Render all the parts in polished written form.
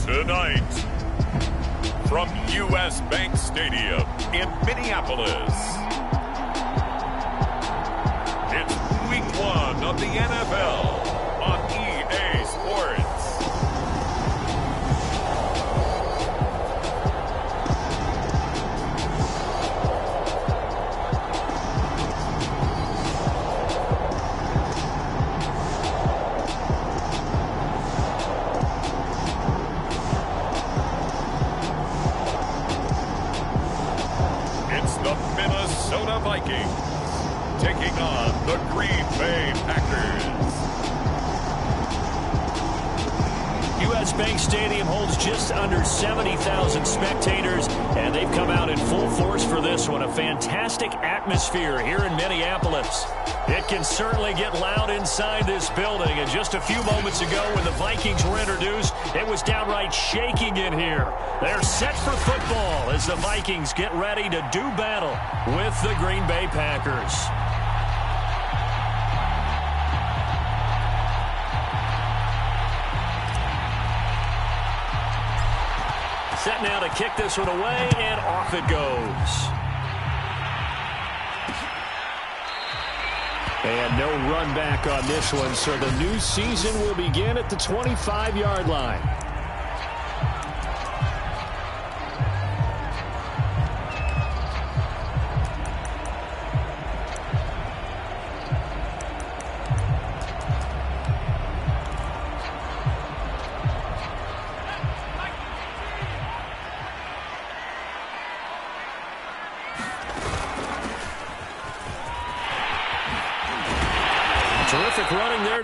Tonight, from U.S. Bank Stadium in Minneapolis, it's Week 1 of the NFL on EA Sports. Vikings taking on the Green Bay Packers. U.S. Bank Stadium holds just under 70,000 spectators, and they've come out in full force for this one. A fantastic atmosphere here in Minneapolis. It can certainly get loud inside this building, and just a few moments ago when the Vikings were introduced, it was downright shaking in here. They're set for football as the Vikings get ready to do battle with the Green Bay Packers. Set now to kick this one away, and off it goes. And no run back on this one, so the new season will begin at the 25-yard line. Terrific running there.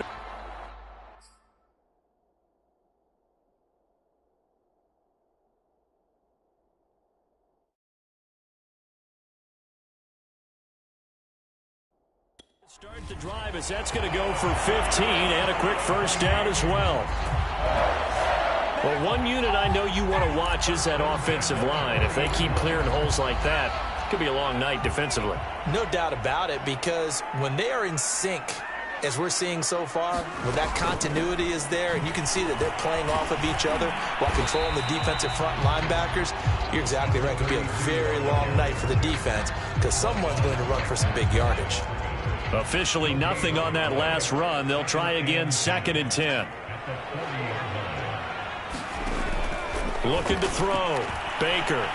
Start the drive as that's going to go for 15 and a quick first down as well. Well, one unit I know you want to watch is that offensive line. If they keep clearing holes like that, it could be a long night defensively. No doubt about it, because when they are in sync, as we're seeing so far, when that continuity is there and you can see that they're playing off of each other while controlling the defensive front linebackers, you're exactly right. It could be a very long night for the defense because someone's going to run for some big yardage. Officially nothing on that last run. They'll try again, 2nd and 10. Looking to throw. Baker.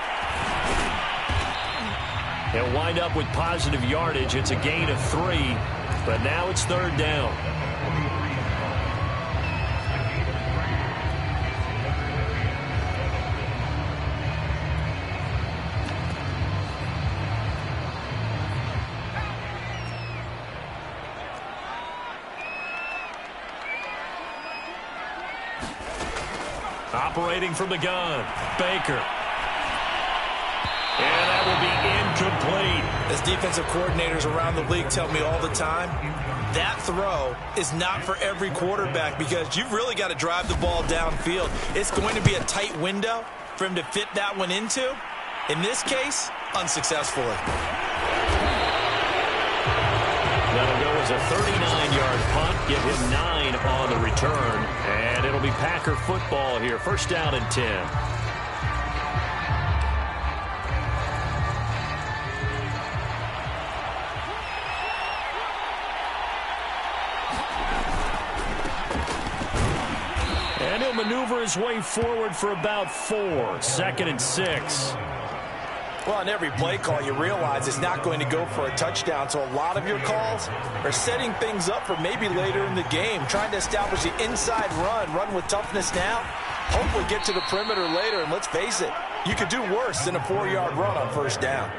He'll wind up with positive yardage. It's a gain of 3, but now it's 3rd down. Operating from the gun, Baker. And that will be incomplete. As defensive coordinators around the league tell me all the time, that throw is not for every quarterback because you've really got to drive the ball downfield. It's going to be a tight window for him to fit that one into. In this case, unsuccessfully. That'll go as a 39-yard punt. Give him 9 on the return. And it'll be Packer football here. 1st down and 10. And he'll maneuver his way forward for about 4. 2nd and 6. Well, on every play call, you realize it's not going to go for a touchdown, so a lot of your calls are setting things up for maybe later in the game, trying to establish the inside run with toughness now, hopefully get to the perimeter later, and let's face it, you could do worse than a 4-yard run on 1st down.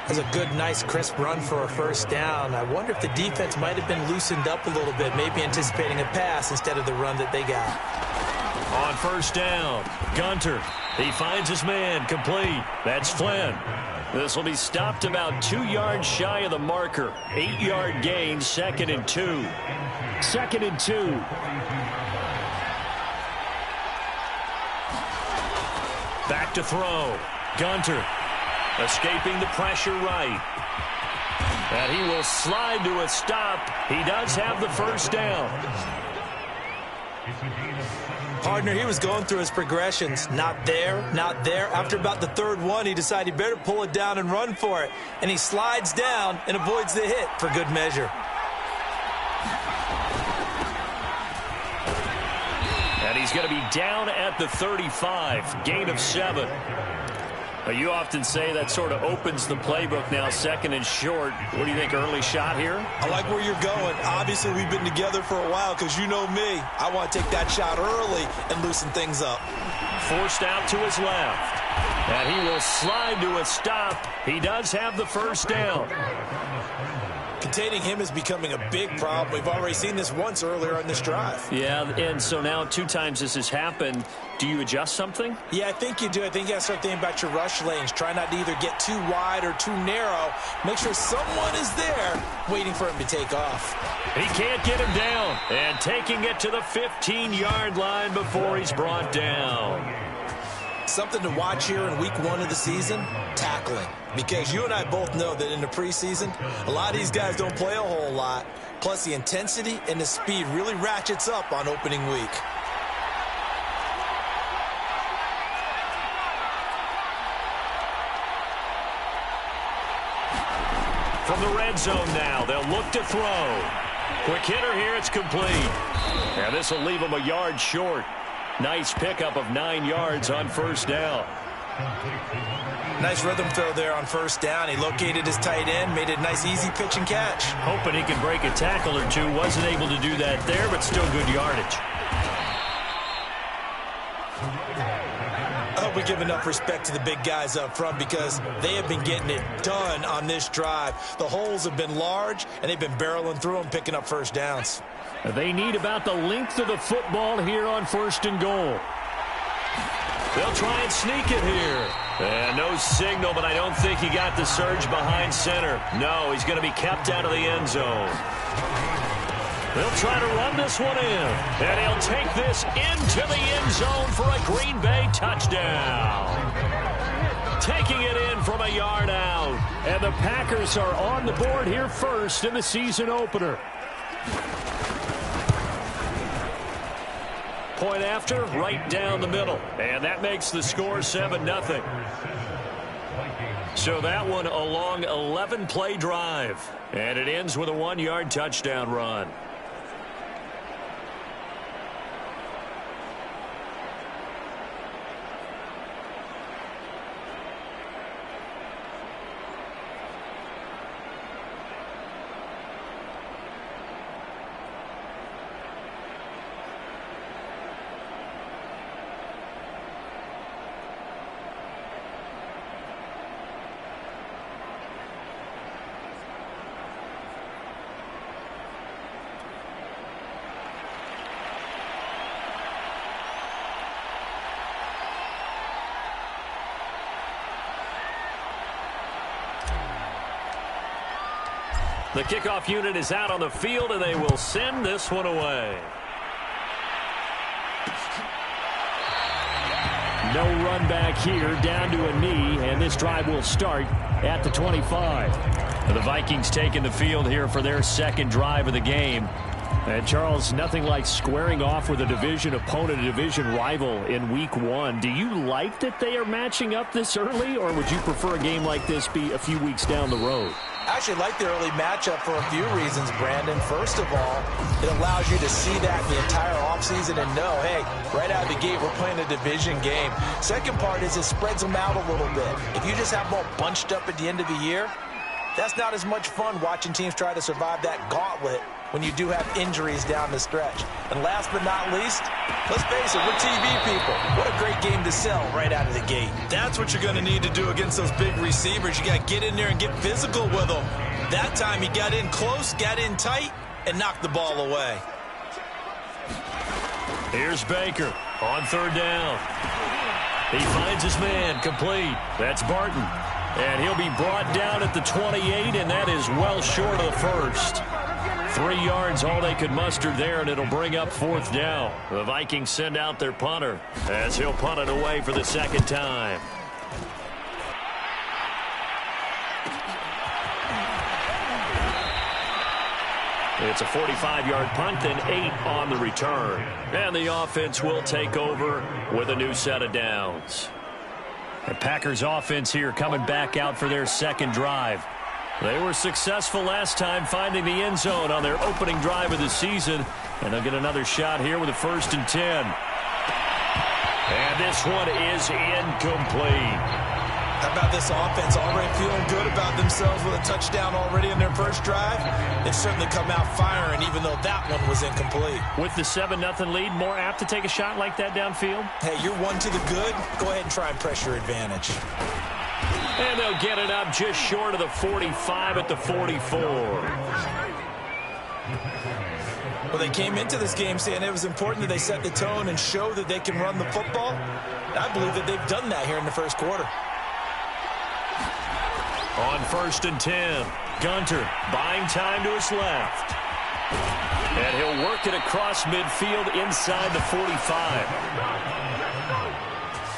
That's a good, nice, crisp run for a 1st down. I wonder if the defense might have been loosened up a little bit, maybe anticipating a pass instead of the run that they got. On 1st down, Gunter. He finds his man, complete. That's Flynn. This will be stopped about 2 yards shy of the marker. 8-yard gain, 2nd and 2. 2nd and 2. Back to throw. Gunter escaping the pressure right. And he will slide to a stop. He does have the 1st down. Partner, he was going through his progressions. Not there, not there. After about the third one, he decided he better pull it down and run for it. And he slides down and avoids the hit for good measure. And he's going to be down at the 35, gain of 7. You often say that sort of opens the playbook now, second and short. What do you think, early shot here? I like where you're going. Obviously, we've been together for a while because you know me. I want to take that shot early and loosen things up. Forced out to his left. And he will slide to a stop. He does have the first down. Containing him is becoming a big problem. We've already seen this once earlier on this drive. Yeah, and so now 2 times this has happened. Do you adjust something? Yeah, I think you do. I think you got to start thinking about your rush lanes. Try not to either get too wide or too narrow. Make sure someone is there waiting for him to take off. He can't get him down. And taking it to the 15-yard line before he's brought down. Something to watch here in week 1 of the season, tackling. Because you and I both know that in the preseason, a lot of these guys don't play a whole lot. Plus, the intensity and the speed really ratchets up on opening week. From the red zone now, they'll look to throw. Quick hitter here, it's complete. And this will leave him a yard short. Nice pickup of 9 yards on first down. Nice rhythm throw there on first down. He located his tight end, made a nice easy pitch and catch. Hoping he can break a tackle or two. Wasn't able to do that there, but still good yardage. I hope we give enough respect to the big guys up front because they have been getting it done on this drive. The holes have been large, and they've been barreling through them, picking up first downs. They need about the length of the football here on first and goal. They'll try and sneak it here. And no signal, but I don't think he got the surge behind center. No, he's going to be kept out of the end zone. They'll try to run this one in. And he'll take this into the end zone for a Green Bay touchdown. Taking it in from a yard out. And the Packers are on the board here first in the season opener. Point after, right down the middle. And that makes the score 7-0. So that one a long 11-play drive. And it ends with a 1-yard touchdown run. The kickoff unit is out on the field, and they will send this one away. No run back here, down to a knee, and this drive will start at the 25. The Vikings taking the field here for their second drive of the game. And, Charles, nothing like squaring off with a division opponent, a division rival in week 1. Do you like that they are matching up this early, or would you prefer a game like this be a few weeks down the road? I actually like the early matchup for a few reasons, Brandon. First of all, it allows you to see that the entire offseason and know, hey, right out of the gate, we're playing a division game. Second part is it spreads them out a little bit. If you just have them all bunched up at the end of the year, that's not as much fun watching teams try to survive that gauntlet when you do have injuries down the stretch. And last but not least, let's face it, we're TV people. What a great game to sell right out of the gate. That's what you're going to need to do against those big receivers. You got to get in there and get physical with them. That time he got in close, got in tight, and knocked the ball away. Here's Baker on third down. He finds his man, complete. That's Barton. And he'll be brought down at the 28, and that is well short of the first. 3 yards, all they could muster there, and it'll bring up fourth down. The Vikings send out their punter as he'll punt it away for the second time. It's a 45-yard punt, then 8 on the return. And the offense will take over with a new set of downs. The Packers offense here coming back out for their second drive. They were successful last time finding the end zone on their opening drive of the season. And they'll get another shot here with a 1st and 10. And this one is incomplete. How about this offense already feeling good about themselves with a touchdown already in their first drive? They've certainly come out firing, even though that one was incomplete. With the 7-0 lead, more apt to take a shot like that downfield? Hey, you're one to the good. Go ahead and try and press your advantage. And they'll get it up just short of the 45 at the 44. Well, they came into this game saying it was important that they set the tone and show that they can run the football. I believe that they've done that here in the first quarter. On 1st and 10, Gunter buying time to his left. And he'll work it across midfield inside the 45.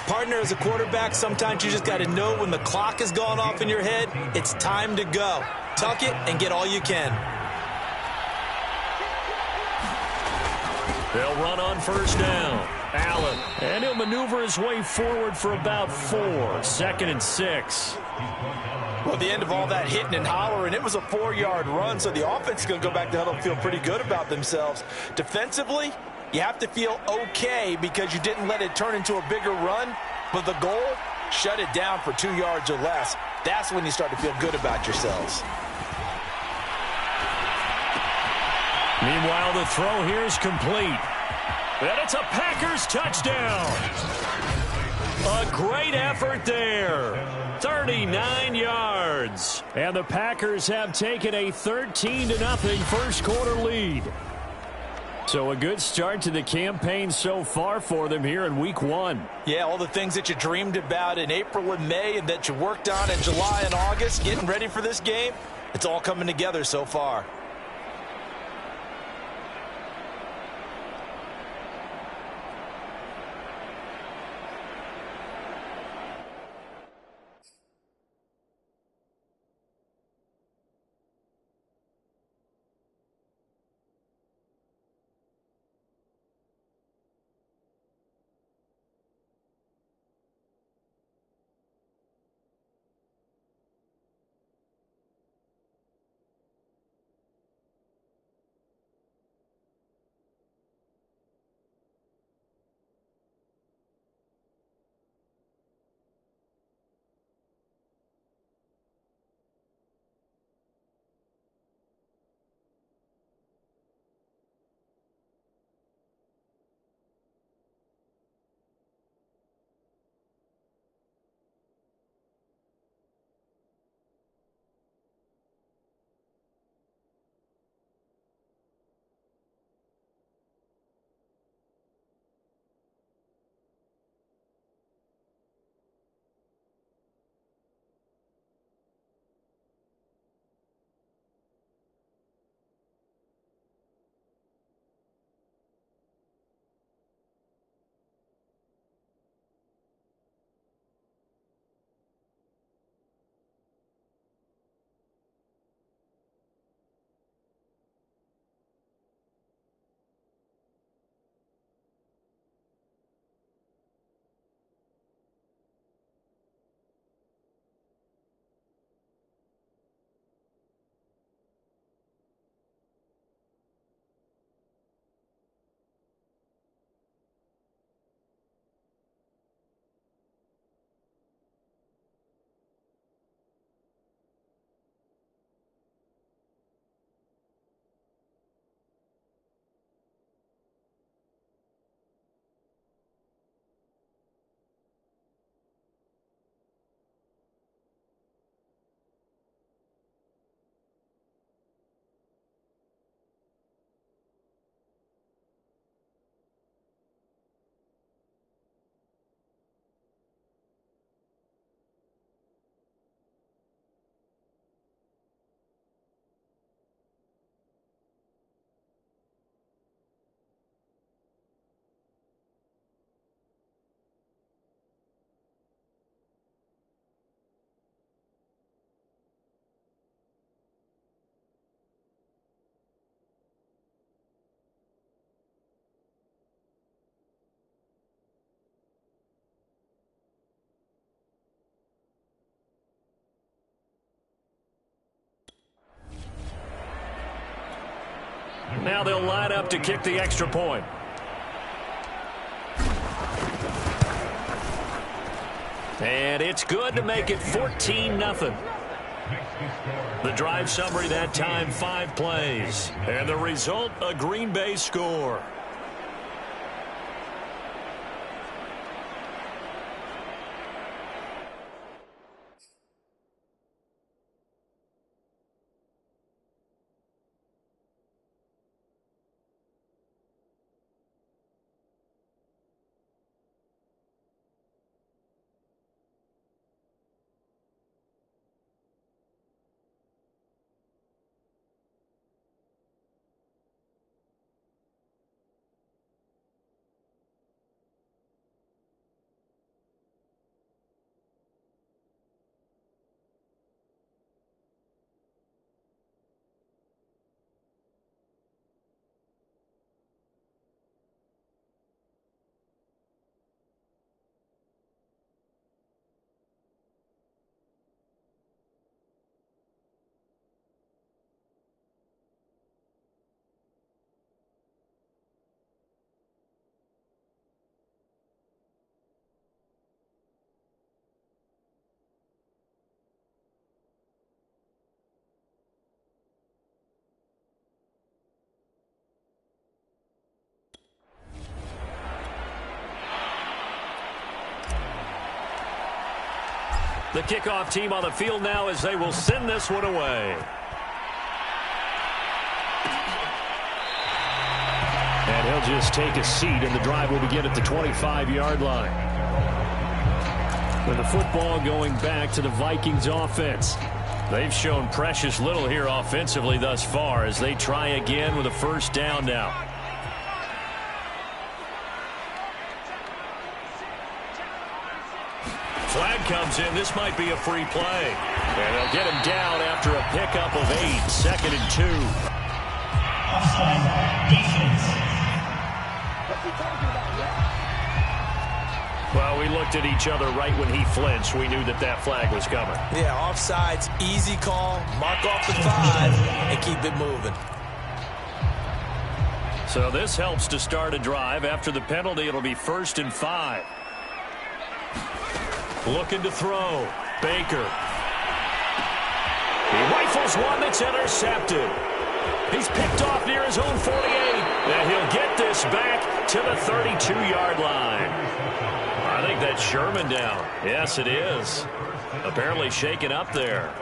Partner, as a quarterback, sometimes you just got to know when the clock has gone off in your head, it's time to go. Tuck it and get all you can. They'll run on 1st down. Allen, and he'll maneuver his way forward for about 4. 2nd and 6. Well, at the end of all that hitting and hollering, it was a 4-yard run, so the offense is going to go back to huddle and feel pretty good about themselves. Defensively, you have to feel okay because you didn't let it turn into a bigger run, but the goal, shut it down for 2 yards or less. That's when you start to feel good about yourselves. Meanwhile, the throw here is complete. And it's a Packers touchdown. A great effort there. 39 yards. And the Packers have taken a 13-0 first quarter lead. So a good start to the campaign so far for them here in week 1. Yeah, all the things that you dreamed about in April and May and that you worked on in July and August, getting ready for this game, it's all coming together so far. Now they'll line up to kick the extra point. And it's good to make it 14-0. The drive summary that time, 5 plays. And the result, a Green Bay score. The kickoff team on the field now as they will send this one away. And he'll just take a seat, and the drive will begin at the 25-yard line. With the football going back to the Vikings offense. They've shown precious little here offensively thus far as they try again with a first down now. Flag comes in. This might be a free play. And they'll get him down after a pickup of 8. 2nd and 2. Offside defense. Well, we looked at each other right when he flinched. We knew that that flag was coming. Yeah, offside's easy call. Mark off the 5 and keep it moving. So this helps to start a drive. After the penalty, it'll be 1st and 5. Looking to throw. Baker. He rifles one that's intercepted. He's picked off near his own 48. And he'll get this back to the 32-yard line. I think that's Sherman down. Yes, it is. Apparently shaken up there.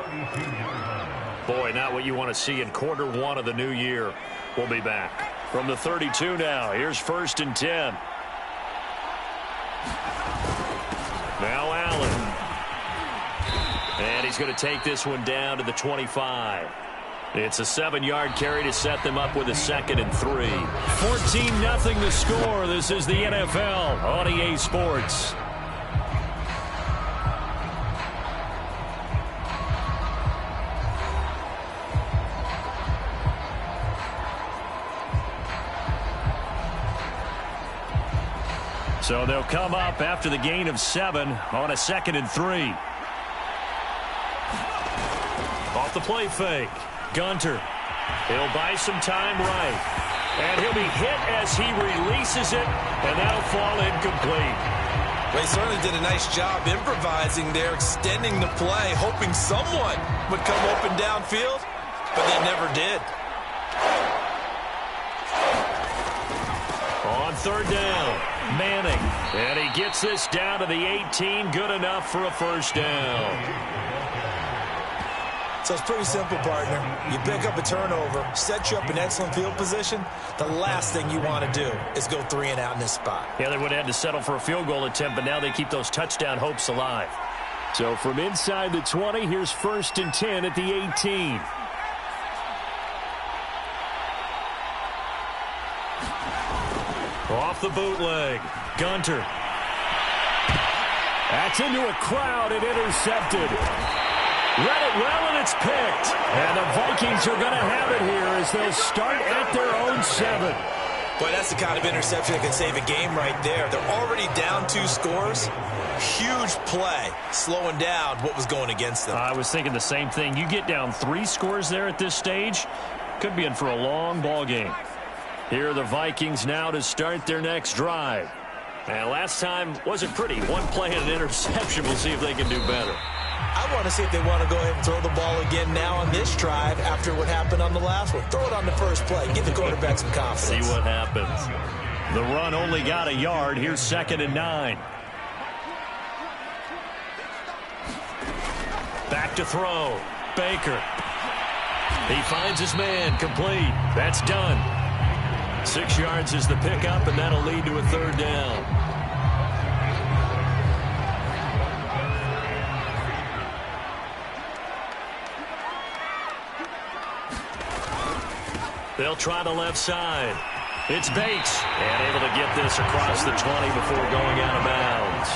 Boy, not what you want to see in quarter 1 of the new year. We'll be back. From the 32 now, here's 1st and 10. Now Allen. And he's going to take this one down to the 25. It's a 7-yard carry to set them up with a 2nd and 3. 14-0 the score. This is the NFL on EA Sports. So they'll come up after the gain of 7 on a 2nd and 3. Off the play fake. Gunter. He'll buy some time right. And he'll be hit as he releases it, and that'll fall incomplete. Well, he certainly did a nice job improvising there, extending the play, hoping someone would come open downfield, but they never did. On 3rd down, Manning. And he gets this down to the 18, good enough for a first down. So it's pretty simple, partner. You pick up a turnover, set you up in excellent field position. The last thing you want to do is go 3 and out in this spot. Yeah, they would have had to settle for a field goal attempt, but now they keep those touchdown hopes alive. So from inside the 20, here's 1st and 10 at the 18. Off the bootleg. Gunter. That's into a crowd and intercepted. Read it well, and it's picked. And the Vikings are going to have it here as they'll start at their own 7. Boy, that's the kind of interception that can save a game right there. They're already down 2 scores. Huge play, slowing down what was going against them. I was thinking the same thing. You get down 3 scores there at this stage, could be in for a long ball game. Here are the Vikings now to start their next drive. And last time wasn't pretty. One play and an interception. We'll see if they can do better. I want to see if they want to go ahead and throw the ball again now on this drive after what happened on the last one. Throw it on the first play. Give the quarterback some confidence. See what happens. The run only got a yard. Here's 2nd and 9. Back to throw. Baker. He finds his man. Complete. That's done. 6 yards is the pickup, and that'll lead to a 3rd down. They'll try the left side. It's Bates, and able to get this across the 20 before going out of bounds.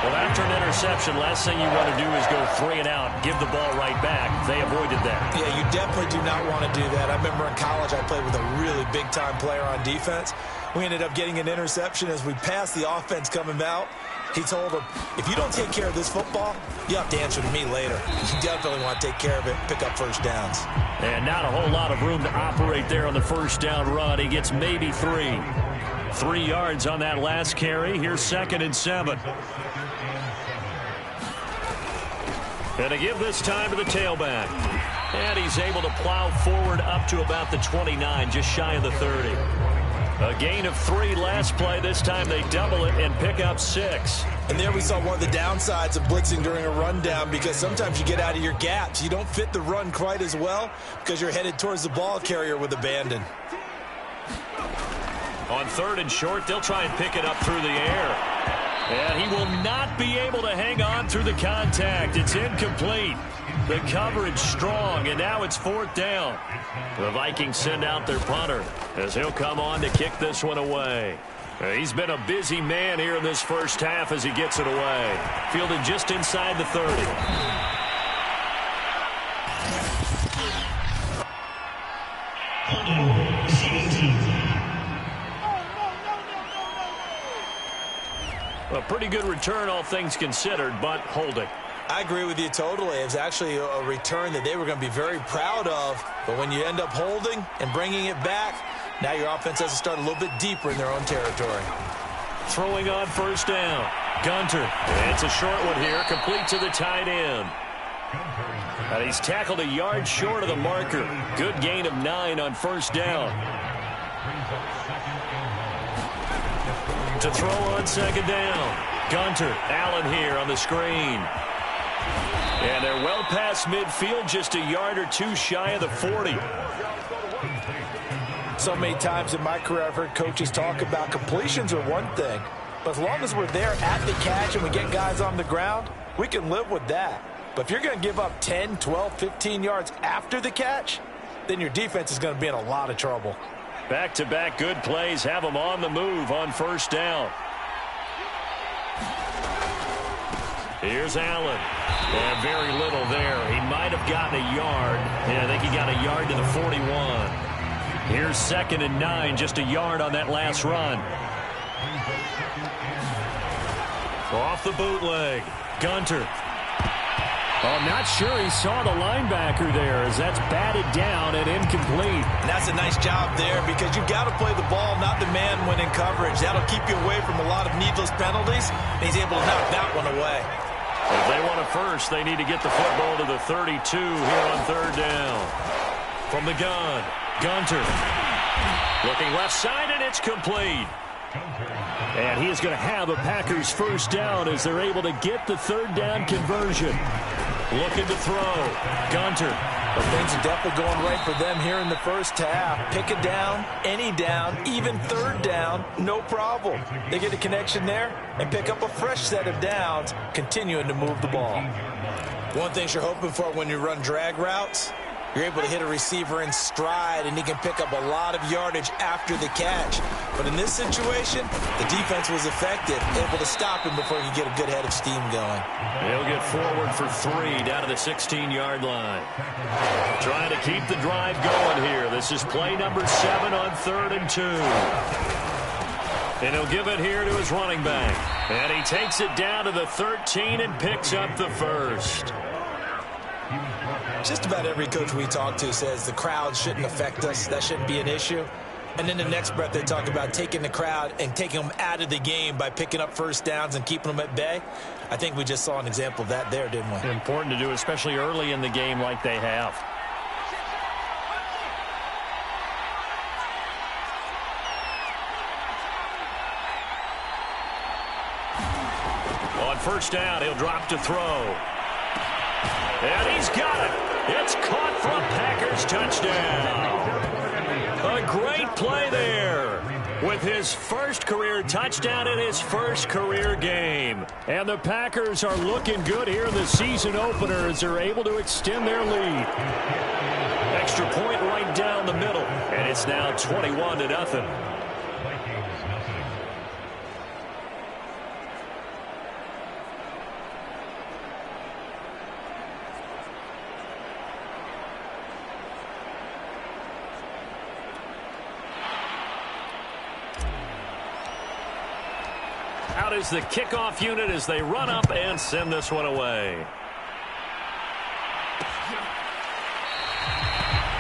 Well, after an interception, last thing you want to do is go 3 and out, give the ball right back. They avoided that. Yeah, you definitely do not want to do that. I remember in college I played with a really big-time player on defense. We ended up getting an interception as we passed the offense coming out. He told him, if you don't take care of this football, you have to answer to me later. You definitely want to take care of it, pick up first downs. And not a whole lot of room to operate there on the first down run. He gets maybe 3. 3 yards on that last carry. Here's 2nd and 7. And to give this time to the tailback. And he's able to plow forward up to about the 29, just shy of the 30. A gain of 3 last play. This time they double it and pick up 6. And there we saw one of the downsides of blitzing during a rundown, because sometimes you get out of your gaps. You don't fit the run quite as well because you're headed towards the ball carrier with abandon. On 3rd and short, they'll try and pick it up through the air. And he will not be able to hang on through the contact. It's incomplete. The coverage strong, and now it's 4th down. The Vikings send out their punter as he'll come on to kick this one away. He's been a busy man here in this first half as he gets it away. Fielded just inside the 30. A pretty good return, all things considered, but holding. I agree with you totally. It was actually a return that they were going to be very proud of. But when you end up holding and bringing it back, now your offense has to start a little bit deeper in their own territory. Throwing on first down. Gunter. It's a short one here, complete to the tight end. And he's tackled a yard short of the marker. Good gain of 9 on first down. To throw on 2nd down. Gunter. Allen here on the screen. And they're well past midfield, just a yard or 2 shy of the 40. So many times in my career I've heard coaches talk about completions are one thing, but as long as we're there at the catch and we get guys on the ground, we can live with that. But if you're going to give up 10, 12, 15 yards after the catch, then your defense is going to be in a lot of trouble. Back-to-back good plays have them on the move on first down. Here's Allen. And very little there. He might have gotten a yard. Yeah, I think he got a yard to the 41. Here's 2nd and 9, just a yard on that last run. Off the bootleg. Gunter. Oh, I'm not sure he saw the linebacker there as that's batted down and incomplete. And that's a nice job there because you've got to play the ball, not the man when in coverage. That'll keep you away from a lot of needless penalties, and he's able to knock that one away. If they want a first, they need to get the football to the 32 here on 3rd down. From the gun, Gunter. Looking left side, and it's complete. And he is going to have a Packers first down as they're able to get the 3rd down conversion. Looking to throw. Gunter. But things are definitely going right for them here in the first half. Pick a down, any down, even 3rd down, no problem. They get a connection there and pick up a fresh set of downs, continuing to move the ball. One thing you're hoping for when you run drag routes, you're able to hit a receiver in stride, and he can pick up a lot of yardage after the catch. But in this situation, the defense was effective, able to stop him before he could get a good head of steam going. He'll get forward for 3 down to the 16-yard line. Trying to keep the drive going here. This is play number 7 on 3rd and 2. And he'll give it here to his running back. And he takes it down to the 13 and picks up the first. Just about every coach we talk to says the crowd shouldn't affect us. That shouldn't be an issue. And in the next breath, they talk about taking the crowd and taking them out of the game by picking up first downs and keeping them at bay. I think we just saw an example of that there, didn't we? Important to do, especially early in the game like they have. On first down, he'll drop to throw. And he's got it. It's caught for a Packers touchdown. A great play there with his first career touchdown in his first career game. And the Packers are looking good here in the season opener as they're able to extend their lead. Extra point right down the middle. And it's now 21-0. Out is the kickoff unit as they run up and send this one away.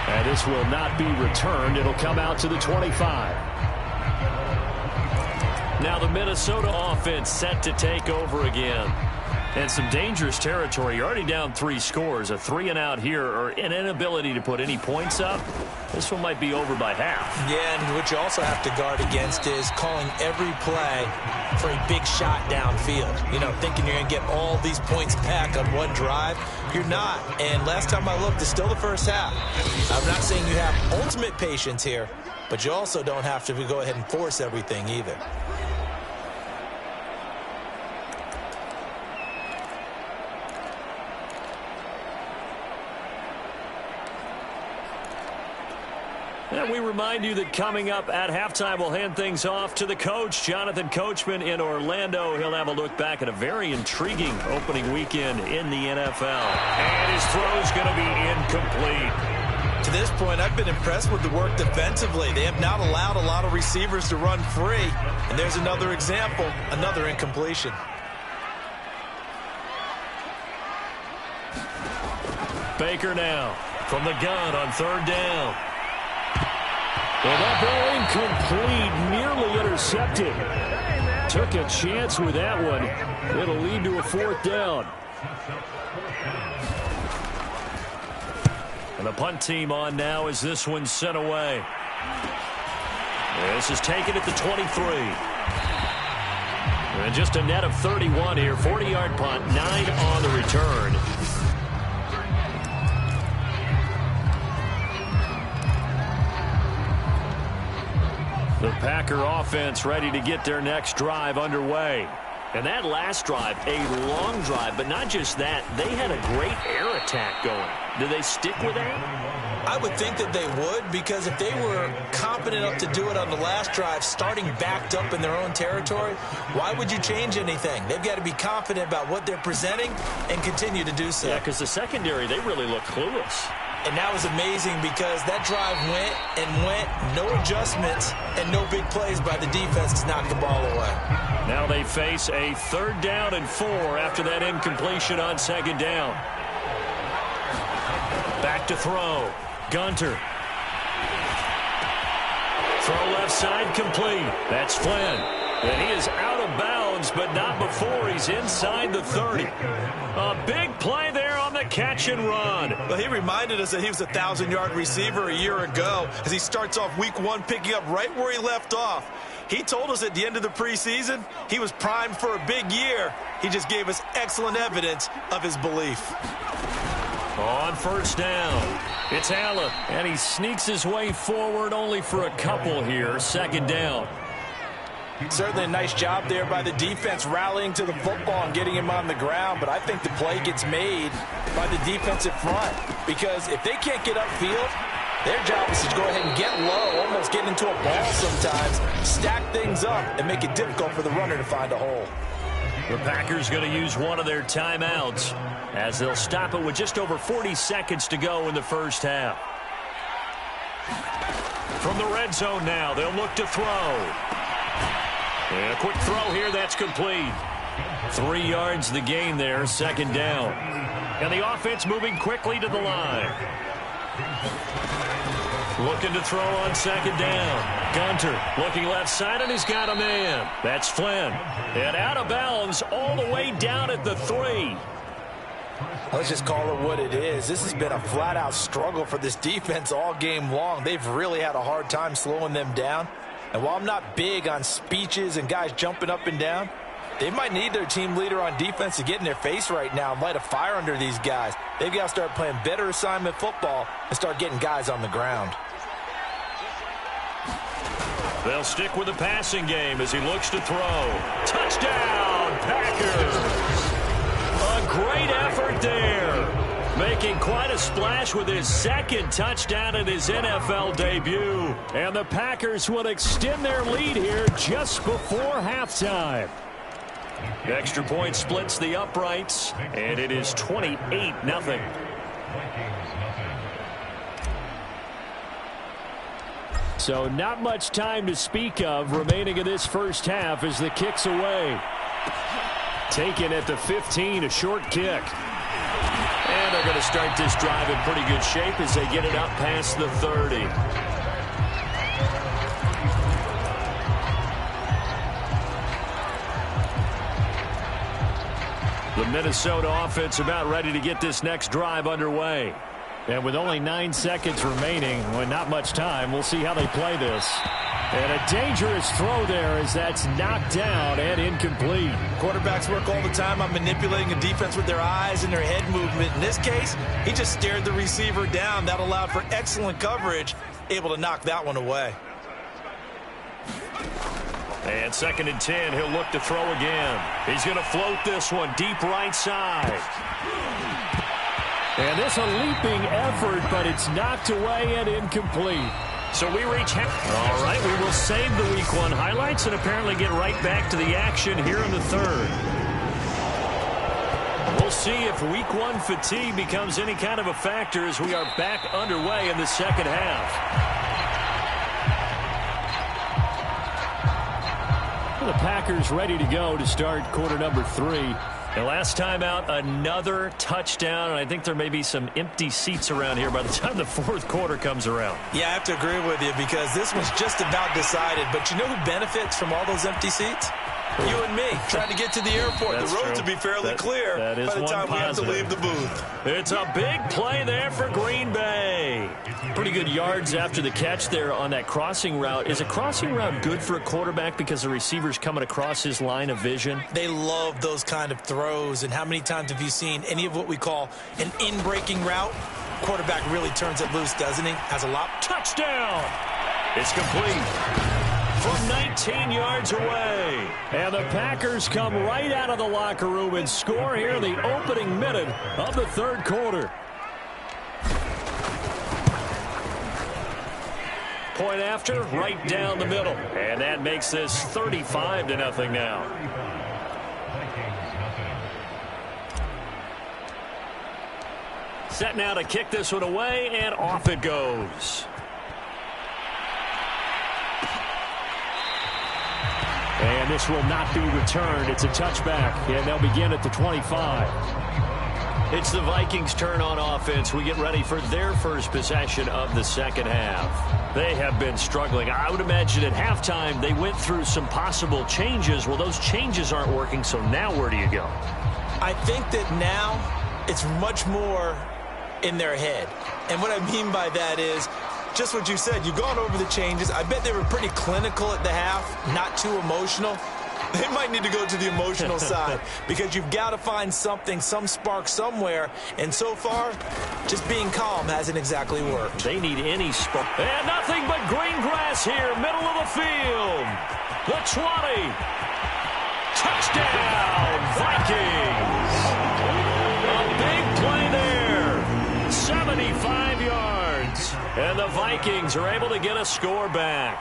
And this will not be returned. It'll come out to the 25. Now the Minnesota offense set to take over again. And some dangerous territory. You're already down 3 scores. A 3-and-out here or an inability to put any points up. This one might be over by half. Yeah, and what you also have to guard against is calling every play for a big shot downfield. You know, thinking you're going to get all these points back on one drive. You're not. And last time I looked, it's still the first half. I'm not saying you have ultimate patience here, but you also don't have to go ahead and force everything either. And we remind you that coming up at halftime, we'll hand things off to the coach, Jonathan Coachman in Orlando. He'll have a look back at a very intriguing opening weekend in the NFL. And his throw's going to be incomplete. To this point, I've been impressed with the work defensively. They have not allowed a lot of receivers to run free. And there's another example, another incompletion. Baker now from the gun on third down. Well, that ball incomplete, nearly intercepted. Took a chance with that one. It'll lead to a 4th down. And the punt team on now as this one's sent away. This is taken at the 23. And just a net of 31 here. 40-yard punt, 9 on the return. The Packer offense ready to get their next drive underway. And that last drive, a long drive, but not just that. They had a great air attack going. Do they stick with that? I would think that they would, because if they were confident enough to do it on the last drive, starting backed up in their own territory, why would you change anything? They've got to be confident about what they're presenting and continue to do so. Yeah, because the secondary, they really look clueless. And that was amazing because that drive went and went, no adjustments and no big plays by the defense to knock the ball away. Now they face a 3rd down and 4 after that incompletion on 2nd down. Back to throw. Gunter. Throw left side complete. That's Flynn. And he is out of bounds, but not before he's inside the 30. A big play there on the catch and run. Well, he reminded us that he was a 1,000-yard receiver a year ago as he starts off week 1 picking up right where he left off. He told us at the end of the preseason he was primed for a big year. He just gave us excellent evidence of his belief. On 1st down, it's Allen, and he sneaks his way forward only for a couple here. 2nd down. Certainly a nice job there by the defense rallying to the football and getting him on the ground, but I think the play gets made by the defensive front because if they can't get upfield, their job is to go ahead and get low, almost get into a ball sometimes, stack things up, and make it difficult for the runner to find a hole. The Packers going to use one of their timeouts as they'll stop it with just over 40 seconds to go in the first half. From the red zone now, they'll look to throw. And a quick throw here, that's complete. 3 yards the gain there, 2nd down. And the offense moving quickly to the line. Looking to throw on second down. Gunter looking left side, and he's got a man. That's Flynn. And out of bounds all the way down at the 3. Let's just call it what it is. This has been a flat-out struggle for this defense all game long. They've really had a hard time slowing them down. And while I'm not big on speeches and guys jumping up and down, they might need their team leader on defense to get in their face right now and light a fire under these guys. They've got to start playing better assignment football and start getting guys on the ground. They'll stick with the passing game as he looks to throw. Touchdown, Packers! A great effort there. Making quite a splash with his second touchdown in his NFL debut. And the Packers will extend their lead here just before halftime. The extra point splits the uprights, and it is 28-0. So not much time to speak of remaining in this first half as the kick's away. Taken at the 15, a short kick. And they're going to start this drive in pretty good shape as they get it up past the 30. The Minnesota offense about ready to get this next drive underway. And with only 9 seconds remaining, with not much time, we'll see how they play this. And a dangerous throw there as that's knocked down and incomplete. Quarterbacks work all the time on manipulating a defense with their eyes and their head movement. In this case, he just stared the receiver down. That allowed for excellent coverage, able to knock that one away. And 2nd and 10, he'll look to throw again. He's going to float this one deep right side. And this a leaping effort, but it's knocked away and incomplete. So we reach half. All right, we will save the Week 1 highlights and apparently get right back to the action here in the 3rd. We'll see if Week 1 fatigue becomes any kind of a factor as we are back underway in the 2nd half. The Packers ready to go to start quarter number 3. The last time out, another touchdown, and I think there may be some empty seats around here by the time the 4th quarter comes around. Yeah, I have to agree with you because this one's just about decided. But you know who benefits from all those empty seats? You and me, trying to get to the airport. That's the roads true. will be fairly clear by the time we have to leave the booth. It's a big play there for Green Bay. Pretty good yards after the catch there on that crossing route. Is a crossing route good for a quarterback because the receiver's coming across his line of vision? They love those kind of throws. And how many times have you seen any of what we call an in-breaking route? Quarterback really turns it loose, doesn't he? Has a lot. Touchdown! It's complete. From 19 yards away. And the Packers come right out of the locker room and score here in the opening minute of the 3rd quarter. Point after, right down the middle. And that makes this 35-0 now. Set now to kick this one away, and off it goes. And this will not be returned. It's a touchback, and they'll begin at the 25. It's the Vikings' turn on offense. We get ready for their first possession of the 2nd half. They have been struggling. I would imagine at halftime they went through some possible changes. Well, those changes aren't working, so now where do you go? I think that now it's much more in their head. And what I mean by that is just what you said. You've gone over the changes. I bet they were pretty clinical at the half, not too emotional. They might need to go to the emotional side because you've got to find something, some spark somewhere. And so far, just being calm hasn't exactly worked. They need any spark. And nothing but green grass here, middle of the field. The 20. Touchdown, Vikings. A big play there. 75 yards. And the Vikings are able to get a score back.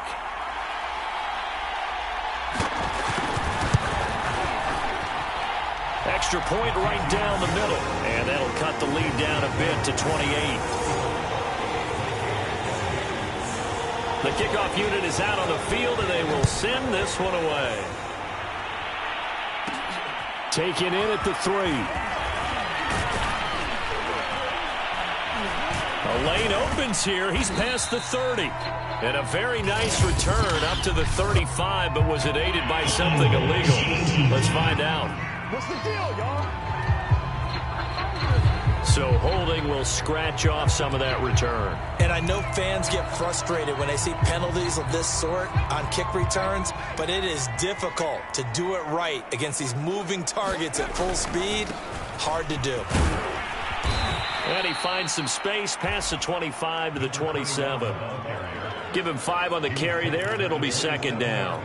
Extra point right down the middle. And that'll cut the lead down a bit to 28. The kickoff unit is out on the field, and they will send this one away. Taken in at the 3. A lane opens here. He's past the 30. And a very nice return up to the 35, but was it aided by something illegal? Let's find out. What's the deal, y'all? So holding will scratch off some of that return. And I know fans get frustrated when they see penalties of this sort on kick returns, but it is difficult to do it right against these moving targets at full speed. Hard to do. And he finds some space past the 25 to the 27. Give him 5 on the carry there, and it'll be second down.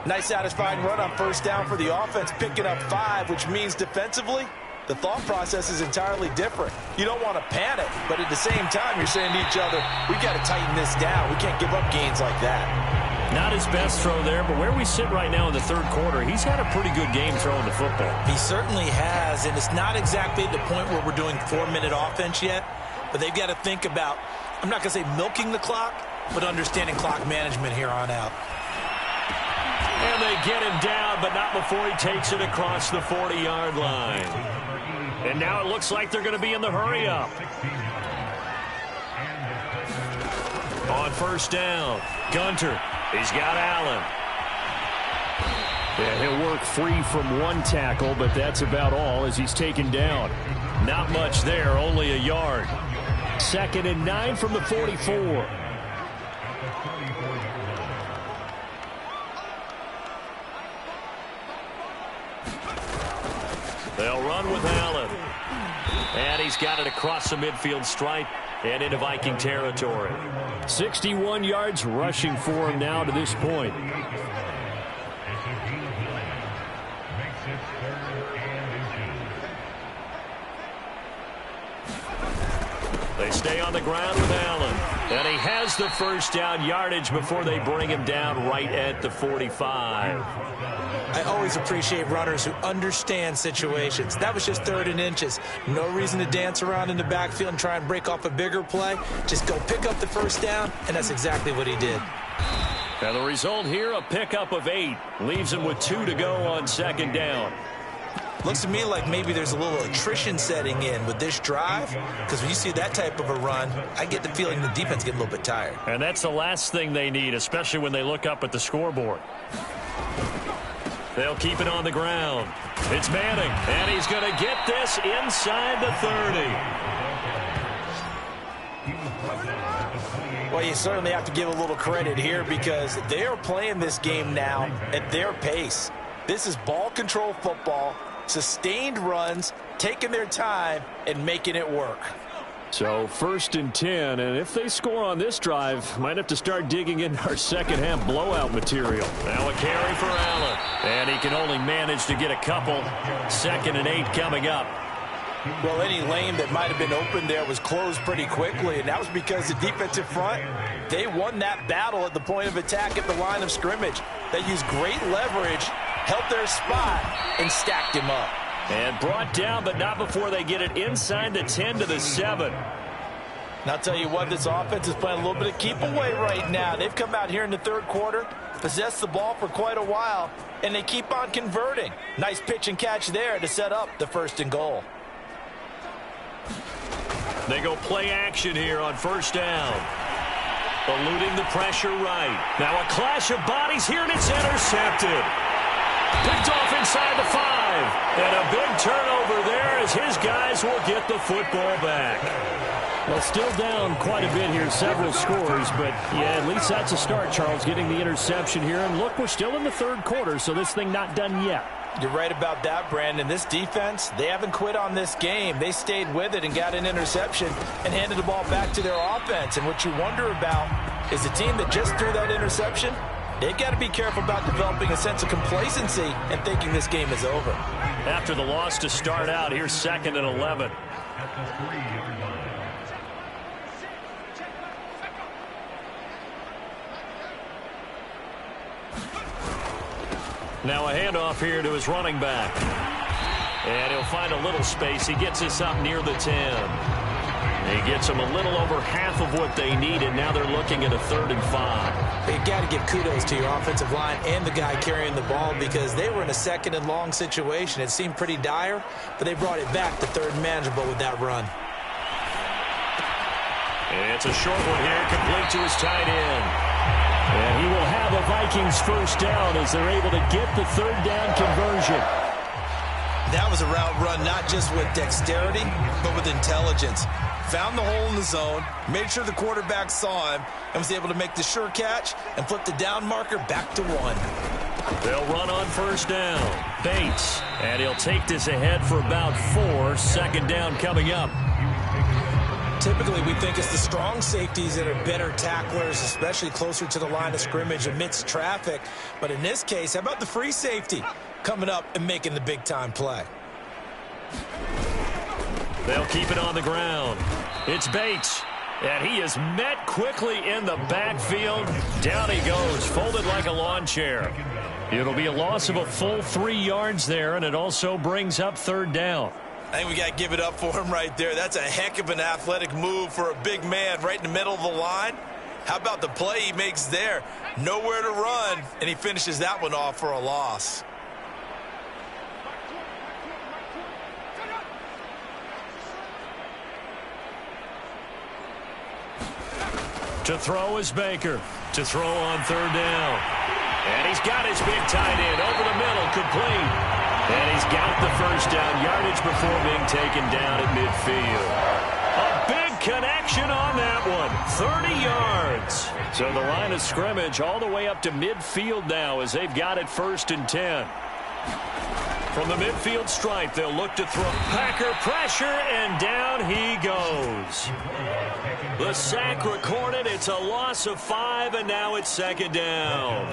Nice satisfying run on first down for the offense, picking up 5, which means defensively, the thought process is entirely different. You don't want to panic, but at the same time, you're saying to each other, we got to tighten this down. We can't give up gains like that. Not his best throw there, but where we sit right now in the third quarter, he's had a pretty good game throwing the football. He certainly has, and it's not exactly at the point where we're doing 4-minute offense yet, but they've got to think about, I'm not going to say milking the clock, but understanding clock management here on out. And they get him down, but not before he takes it across the 40-yard line. And now it looks like they're going to be in the hurry-up. On first down, Gunter. He's got Allen. Yeah, he'll work free from one tackle, but that's about all as he's taken down. Not much there, only a yard. 2nd and 9 from the 44. They'll run with Allen. And he's got it across the midfield stripe and into Viking territory. 61 yards rushing for him now to this point. They stay on the ground with Allen. And he has the first down yardage before they bring him down right at the 45. I always appreciate runners who understand situations. That was just 3rd and inches. No reason to dance around in the backfield and try and break off a bigger play. Just go pick up the first down, and that's exactly what he did. And the result here, a pickup of 8. Leaves him with 2 to go on 2nd down. Looks to me like maybe there's a little attrition setting in with this drive, because when you see that type of a run, I get the feeling the defense getting a little bit tired. And that's the last thing they need, especially when they look up at the scoreboard. They'll keep it on the ground. It's Manning, and he's going to get this inside the 30. Well, you certainly have to give a little credit here because they are playing this game now at their pace. This is ball control football, sustained runs, taking their time, and making it work. So 1st and 10, and if they score on this drive, might have to start digging in our second half blowout material. Now a carry for Allen, and he can only manage to get a couple. 2nd and 8 coming up. Well, any lane that might have been open there was closed pretty quickly, and that was because the defensive front, they won that battle at the point of attack at the line of scrimmage. They used great leverage, held their spot, and stacked him up. And brought down, but not before they get it inside the 10 to the 7. And I'll tell you what, this offense is playing a little bit of keep away right now. They've come out here in the third quarter, possessed the ball for quite a while, and they keep on converting. Nice pitch and catch there to set up the 1st and goal. They go play action here on first down. Eluding the pressure right. Now a clash of bodies here, and it's intercepted. Picked off inside the 5. And a big turnover there as his guys will get the football back. Well, still down quite a bit here, several scores, but yeah, at least that's a start, Charles, getting the interception here. And look, we're still in the third quarter, so this thing not done yet. You're right about that, Brandon. This defense, they haven't quit on this game. They stayed with it and got an interception and handed the ball back to their offense. And what you wonder about is the team that just threw that interception, they've got to be careful about developing a sense of complacency and thinking this game is over. After the loss to start out, here's 2nd and 11. Now a handoff here to his running back. And he'll find a little space. He gets this up near the 10. He gets them a little over half of what they needed. Now they're looking at a 3rd and 5. You've got to give kudos to your offensive line and the guy carrying the ball because they were in a 2nd and long situation. It seemed pretty dire, but they brought it back to 3rd and manageable with that run. And it's a short one here, complete to his tight end. And he will have a Vikings first down as they're able to get the third down conversion. That was a route run not just with dexterity, but with intelligence. Found the hole in the zone, made sure the quarterback saw him, and was able to make the sure catch and flip the down marker back to 1. They'll run on first down. Bates, and he'll take this ahead for about 4. Second down coming up. Typically, we think it's the strong safeties that are better tacklers, especially closer to the line of scrimmage amidst traffic. But in this case, how about the free safety coming up and making the big-time play? They'll keep it on the ground. It's Bates, and he is met quickly in the backfield. Down he goes, folded like a lawn chair. It'll be a loss of a full 3 yards there, and it also brings up third down. I think we got to give it up for him right there. That's a heck of an athletic move for a big man right in the middle of the line. How about the play he makes there? Nowhere to run, and he finishes that one off for a loss. To throw is Baker. To throw on third down. And he's got his big tight end over the middle, complete. And he's got the first down yardage before being taken down at midfield. A big connection on that one. 30 yards. So the line of scrimmage all the way up to midfield now as they've got it 1st and 10. From the midfield stripe, they'll look to throw. Packer pressure, and down he goes. The sack recorded. It's a loss of 5, and now it's second down.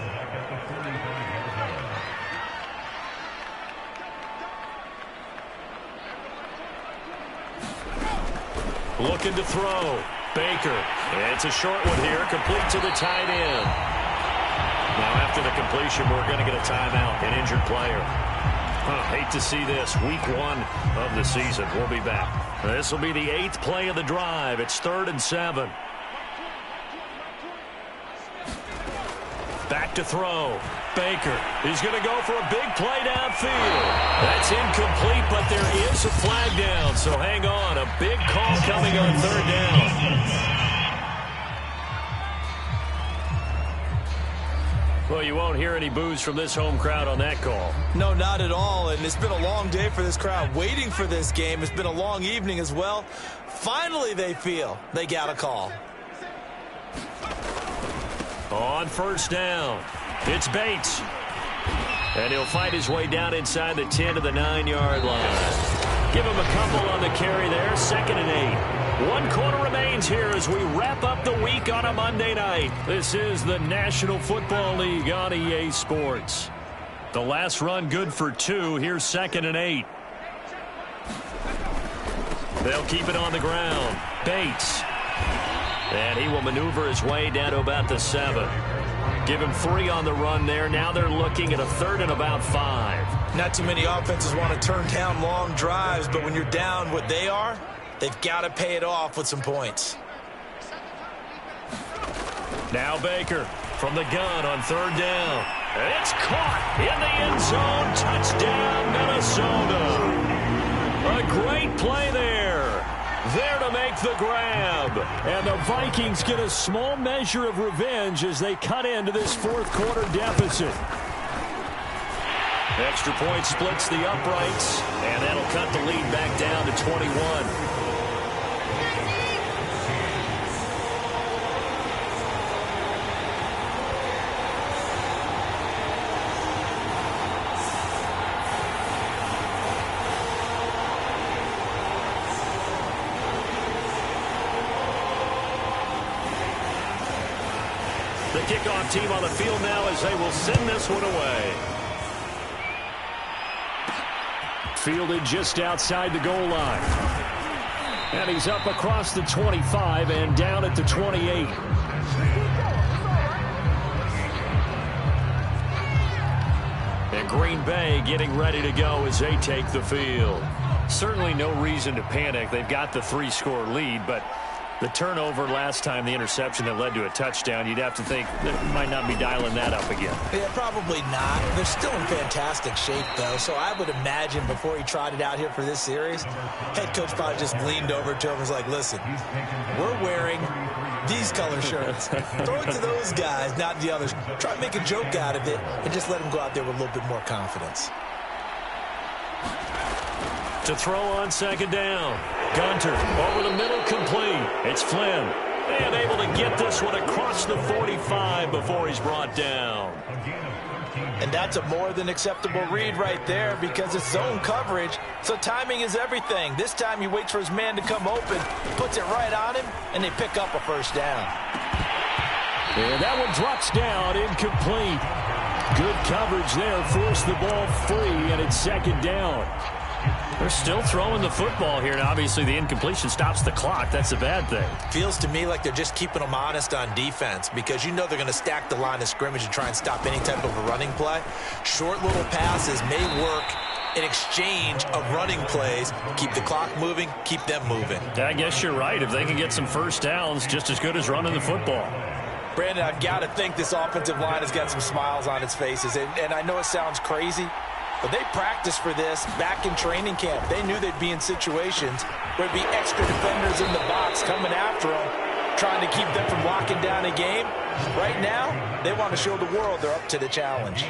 Looking to throw. Baker. It's a short one here, complete to the tight end. Now after the completion, we're going to get a timeout, an injured player. Hate to see this. Week 1 of the season. We'll be back. This will be the 8th play of the drive. It's 3rd and 7. Back to throw. Baker. He's going to go for a big play downfield. That's incomplete, but there is a flag down, so hang on. A big call coming on third down. Well, you won't hear any boos from this home crowd on that call. No, not at all, and it's been a long day for this crowd waiting for this game. It's been a long evening as well. Finally, they feel they got a call. On first down, it's Bates. And he'll fight his way down inside the 10 to the 9-yard line. Give him a couple on the carry there, 2nd and 8. 1 quarter remains here as we wrap up the week on a Monday night. This is the National Football League on EA Sports. The last run good for 2. Here's 2nd and 8. They'll keep it on the ground. Bates. And he will maneuver his way down to about the 7. Give him 3 on the run there. Now they're looking at a 3rd and about 5. Not too many offenses want to turn down long drives, but when you're down what they are, they've got to pay it off with some points. Now Baker from the gun on 3rd down. And it's caught in the end zone. Touchdown, Minnesota. A great play there. There to make the grab. And the Vikings get a small measure of revenge as they cut into this 4th quarter deficit. Extra point splits the uprights, and that'll cut the lead back down to 21. The kickoff team on the field now as they will send this one away. Fielded just outside the goal line. And he's up across the 25 and down at the 28. And Green Bay getting ready to go as they take the field. Certainly no reason to panic. They've got the 3-score lead, but The turnover last time, the interception that led to a touchdown, you'd have to think they might not be dialing that up again. Yeah, probably not. They're still in fantastic shape, though, so I would imagine before he trotted out here for this series, head coach probably just leaned over to him and was like, listen, we're wearing these color shirts. Throw it to those guys, not the others. Try to make a joke out of it and just let them go out there with a little bit more confidence. To throw on second down. Gunter over the middle, complete. It's Flynn. And able to get this one across the 45 before he's brought down. And that's a more than acceptable read right there because it's zone coverage, so timing is everything. This time he waits for his man to come open, puts it right on him, and they pick up a first down. And that one drops down, incomplete. Good coverage there, forced the ball free, and it's second down. They're still throwing the football here, and obviously the incompletion stops the clock. That's a bad thing. Feels to me like they're just keeping them honest on defense because you know they're going to stack the line of scrimmage and try and stop any type of a running play. Short little passes may work in exchange of running plays. Keep the clock moving, keep them moving. I guess you're right. If they can get some first downs, just as good as running the football. Brandon, I've got to think this offensive line has got some smiles on its faces, and I know it sounds crazy, but they practiced for this back in training camp. They knew they'd be in situations where there'd be extra defenders in the box coming after them, trying to keep them from locking down a game. Right now, they want to show the world they're up to the challenge.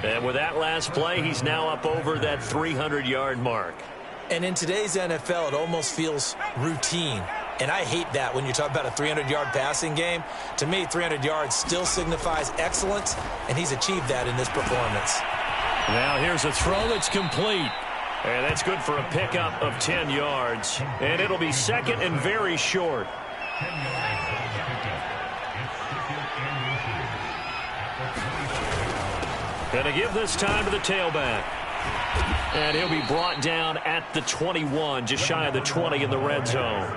And with that last play, he's now up over that 300-yard mark. And in today's NFL, it almost feels routine. And I hate that when you talk about a 300-yard passing game. To me, 300 yards still signifies excellence, and he's achieved that in this performance. Now here's a throw that's complete. And that's good for a pickup of 10 yards. And it'll be second and very short. Going to give this time to the tailback. And he'll be brought down at the 21, just shy of the 20 in the red zone.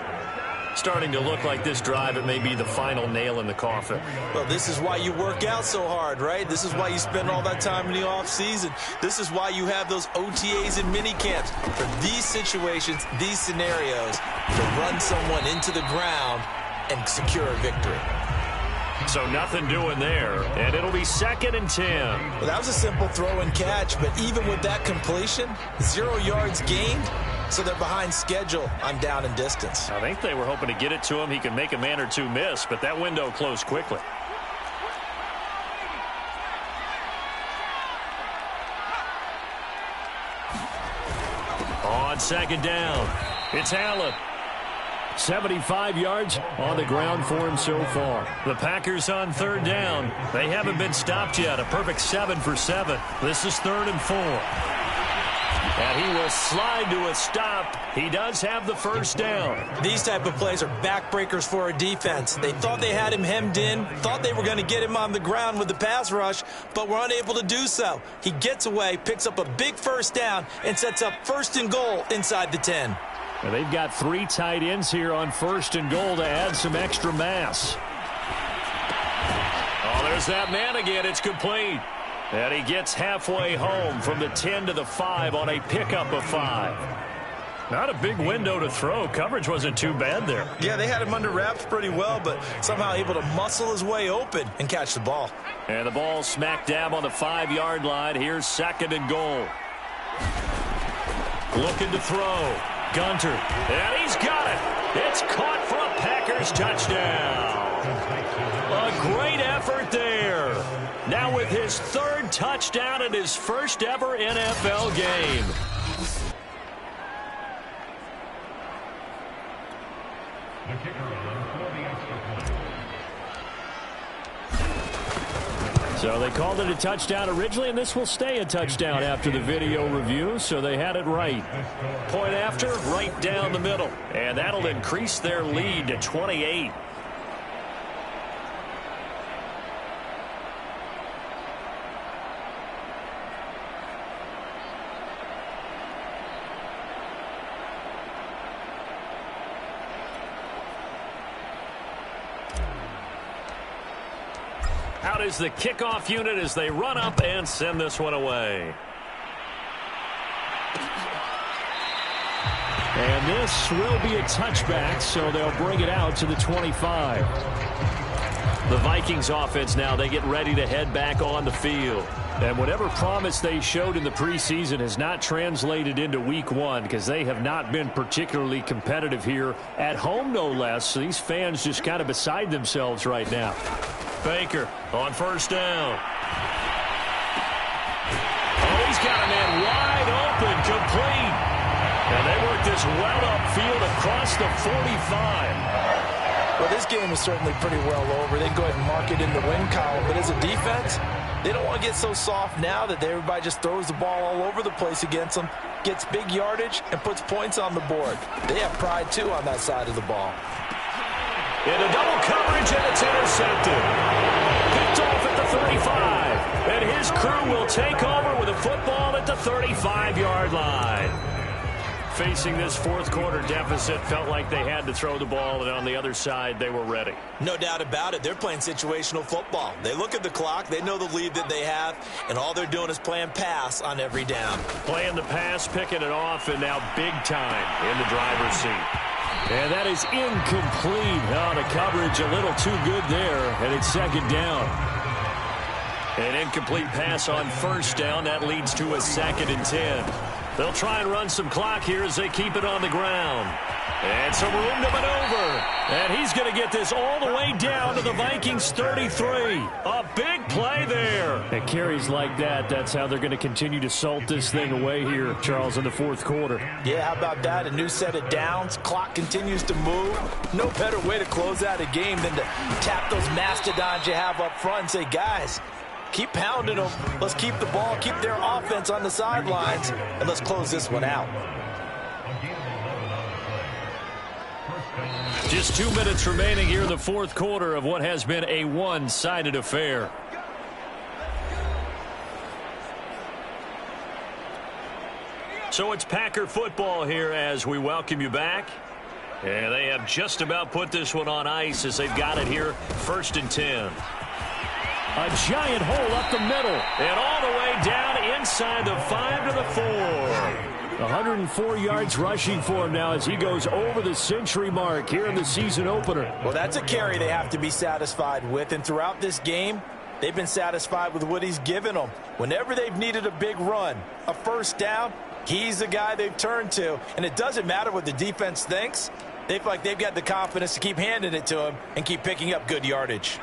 Starting to look like this drive, it may be the final nail in the coffin. Well, this is why you work out so hard, right? This is why you spend all that time in the offseason. This is why you have those OTAs and mini camps. For these situations, these scenarios, to run someone into the ground and secure a victory. So nothing doing there, and it'll be second and 10. Well, that was a simple throw and catch, but even with that completion, 0 yards gained, so they're behind schedule on down and distance. I think they were hoping to get it to him. He could make a man or two miss, but that window closed quickly. On second down, it's Allen. 75 yards on the ground for him so far. The Packers on third down. They haven't been stopped yet. A perfect 7 for 7. This is 3rd and 4. And he will slide to a stop. He does have the first down. These type of plays are backbreakers for a defense. They thought they had him hemmed in, thought they were going to get him on the ground with the pass rush, but were unable to do so. He gets away, picks up a big first down, and sets up 1st and goal inside the 10. Well, they've got 3 tight ends here on 1st and goal to add some extra mass. Oh, there's that man again. It's complete. And he gets halfway home from the 10 to the 5 on a pickup of 5. Not a big window to throw. Coverage wasn't too bad there. Yeah, they had him under wraps pretty well, but somehow able to muscle his way open and catch the ball. And the ball smack dab on the 5-yard line. Here's 2nd and goal. Looking to throw. Gunter. And he's got it. It's caught for a Packers touchdown. A great effort there. Now with his 3rd touchdown in his first ever NFL game. So they called it a touchdown originally, and this will stay a touchdown after the video review, so they had it right. Point after, right down the middle. And that'll increase their lead to 28. Out is the kickoff unit as they run up and send this one away. And this will be a touchback, so they'll bring it out to the 25. The Vikings offense now, they get ready to head back on the field. And whatever promise they showed in the preseason has not translated into week one because they have not been particularly competitive here at home, no less. So these fans just kind of beside themselves right now. Baker on first down. Oh, he's got a man wide open, complete. And they work this well upfield across the 45. Well, this game is certainly pretty well over. They can go ahead and mark it in the win column. But as a defense, they don't want to get so soft now that everybody just throws the ball all over the place against them, gets big yardage, and puts points on the board. They have pride, too, on that side of the ball. Into double coverage, and it's intercepted. Picked off at the 35. And his crew will take over with a football at the 35-yard line. Facing this fourth quarter deficit, felt like they had to throw the ball, and on the other side, they were ready. No doubt about it. They're playing situational football. They look at the clock, they know the lead that they have, and all they're doing is playing pass on every down. Playing the pass, picking it off, and now big time in the driver's seat. And that is incomplete. Oh, the coverage a little too good there, and it's second down. An incomplete pass on first down. That leads to a 2nd and 10. They'll try and run some clock here as they keep it on the ground. And some room to maneuver. And he's going to get this all the way down to the Vikings 33. A big play there. And carries like that, that's how they're going to continue to salt this thing away here, Charles, in the fourth quarter. Yeah, how about that? A new set of downs. Clock continues to move. No better way to close out a game than to tap those mastodons you have up front and say, guys, keep pounding them. Let's keep the ball, keep their offense on the sidelines, and let's close this one out. Just 2 minutes remaining here in the fourth quarter of what has been a one-sided affair. So it's Packer football here as we welcome you back. And they have just about put this one on ice as they've got it here, 1st and 10. A giant hole up the middle and all the way down inside the 5 to the 4. 104 yards rushing for him now as he goes over the century mark here in the season opener. Well, that's a carry they have to be satisfied with. And throughout this game, they've been satisfied with what he's given them. Whenever they've needed a big run, a first down, he's the guy they've turned to. And it doesn't matter what the defense thinks. They feel like they've got the confidence to keep handing it to him and keep picking up good yardage.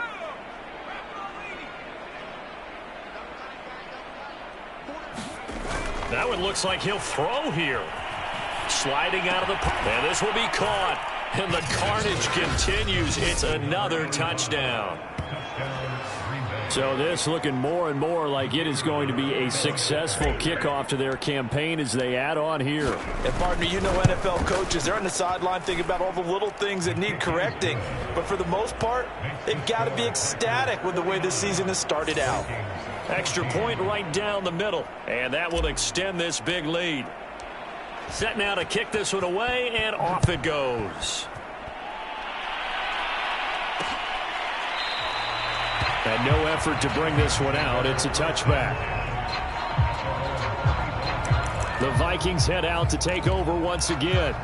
That one looks like he'll throw here. Sliding out of the... And this will be caught. And the carnage continues. It's another touchdown. So this looking more and more like it is going to be a successful kickoff to their campaign as they add on here. And partner, you know NFL coaches, they're on the sideline thinking about all the little things that need correcting. But for the most part, they've got to be ecstatic with the way this season has started out. Extra point right down the middle. And that will extend this big lead. Set now to kick this one away, and off it goes. And no effort to bring this one out. It's a touchback. The Vikings head out to take over once again.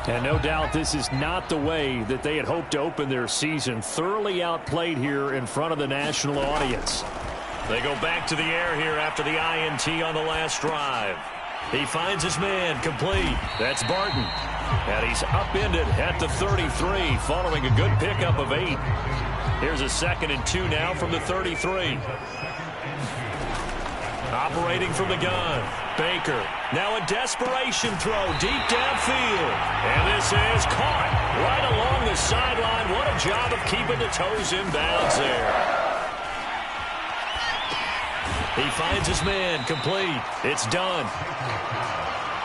And no doubt this is not the way that they had hoped to open their season. Thoroughly outplayed here in front of the national audience. They go back to the air here after the INT on the last drive. He finds his man complete. That's Barton. And he's upended at the 33 following a good pickup of 8. Here's a 2nd and 2 now from the 33. Operating from the gun. Baker. Now a desperation throw deep downfield. And this is caught right along the sideline. What a job of keeping the toes in bounds there. He finds his man complete. It's done.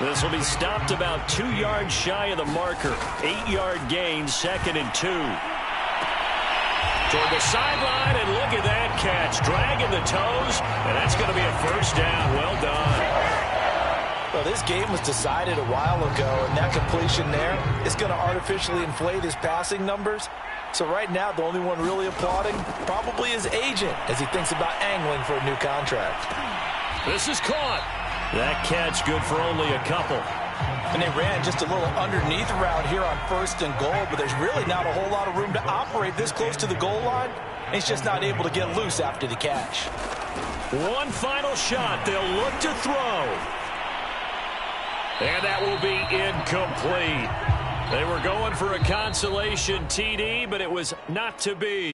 This will be stopped about 2 yards shy of the marker. 8-yard gain, 2nd and 2. Toward the sideline, and look at that catch. Dragging the toes, and that's going to be a first down. Well done. Well, this game was decided a while ago, and that completion there is going to artificially inflate his passing numbers. So right now, the only one really applauding probably his agent as he thinks about angling for a new contract. This is caught. That catch good for only a couple. And they ran just a little underneath route here on 1st and goal, but there's really not a whole lot of room to operate this close to the goal line. He's just not able to get loose after the catch. One final shot. They'll look to throw. And that will be incomplete. They were going for a consolation TD, but it was not to be.